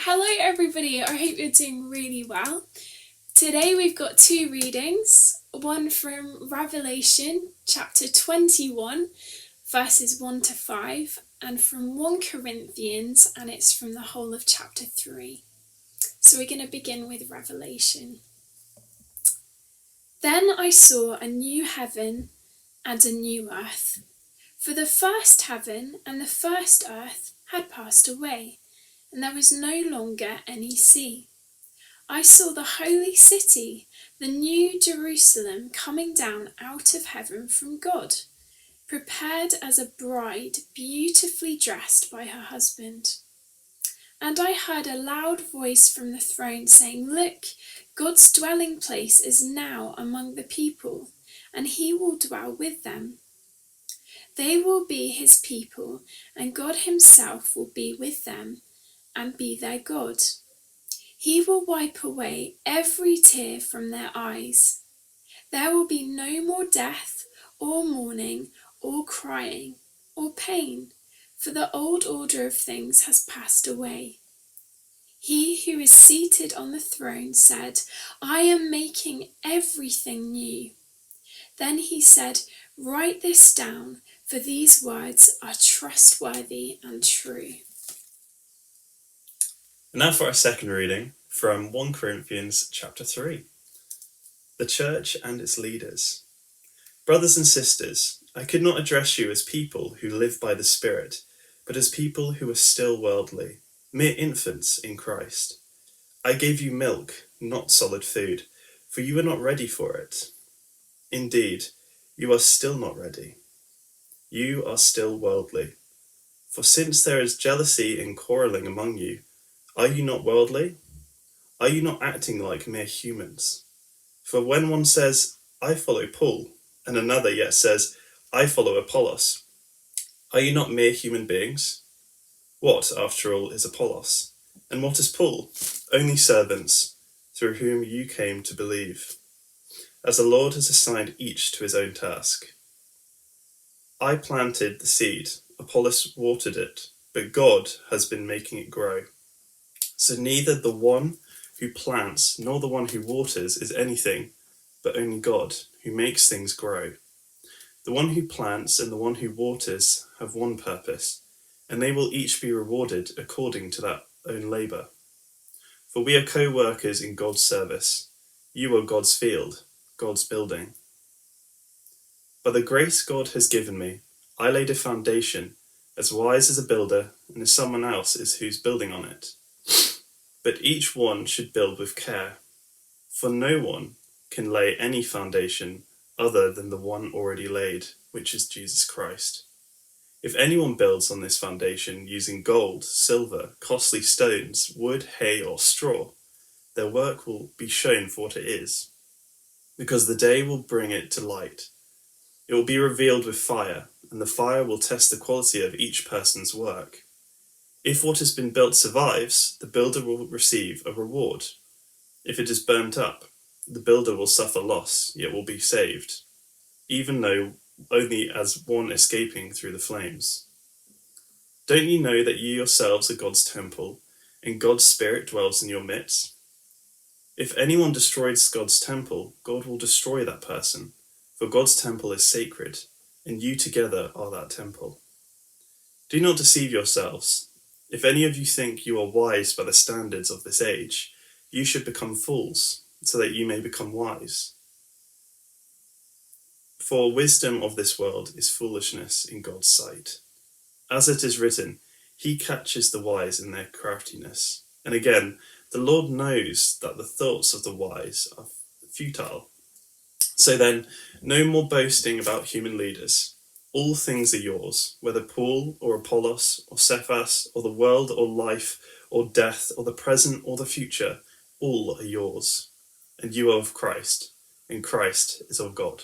Hello everybody, I hope you're doing really well. Today we've got two readings, one from Revelation chapter 21 verses 1 to 5 and from 1 Corinthians, and it's from the whole of chapter 3. So we're going to begin with Revelation. Then I saw a new heaven and a new earth, for the first heaven and the first earth had passed away, and there was no longer any sea. I saw the holy city, the new Jerusalem, coming down out of heaven from God, prepared as a bride beautifully dressed by her husband. And I heard a loud voice from the throne saying, "Look, God's dwelling place is now among the people, and he will dwell with them. They will be his people, and God himself will be with them and be their God. He will wipe away every tear from their eyes. There will be no more death, or mourning, or crying, or pain, for the old order of things has passed away." He who is seated on the throne said, "I am making everything new." Then he said, "Write this down, for these words are trustworthy and true." And now for our second reading from 1 Corinthians chapter 3. The church and its leaders. Brothers and sisters, I could not address you as people who live by the Spirit, but as people who are still worldly, mere infants in Christ. I gave you milk, not solid food, for you were not ready for it. Indeed, you are still not ready. You are still worldly. For since there is jealousy and quarrelling among you, are you not worldly? Are you not acting like mere humans? For when one says, "I follow Paul," and another yet says, "I follow Apollos," are you not mere human beings? What, after all, is Apollos? And what is Paul? Only servants, through whom you came to believe, as the Lord has assigned each to his own task. I planted the seed, Apollos watered it, but God has been making it grow. So neither the one who plants nor the one who waters is anything, but only God, who makes things grow. The one who plants and the one who waters have one purpose, and they will each be rewarded according to their own labour. For we are co-workers in God's service. You are God's field, God's building. By the grace God has given me, I laid a foundation, as wise as a builder, and as someone else is who's building on it. But each one should build with care, for no one can lay any foundation other than the one already laid, which is Jesus Christ. If anyone builds on this foundation using gold, silver, costly stones, wood, hay, or straw, their work will be shown for what it is, because the day will bring it to light. It will be revealed with fire, and the fire will test the quality of each person's work. If what has been built survives, the builder will receive a reward. If it is burnt up, the builder will suffer loss, yet will be saved, even though only as one escaping through the flames. Don't you know that you yourselves are God's temple, and God's Spirit dwells in your midst? If anyone destroys God's temple, God will destroy that person, for God's temple is sacred, and you together are that temple. Do not deceive yourselves. If any of you think you are wise by the standards of this age, you should become fools, so that you may become wise. For wisdom of this world is foolishness in God's sight. As it is written, he catches the wise in their craftiness. And again, the Lord knows that the thoughts of the wise are futile. So then, no more boasting about human leaders. All things are yours, whether Paul or Apollos or Cephas or the world or life or death or the present or the future, all are yours. And you are of Christ, and Christ is of God.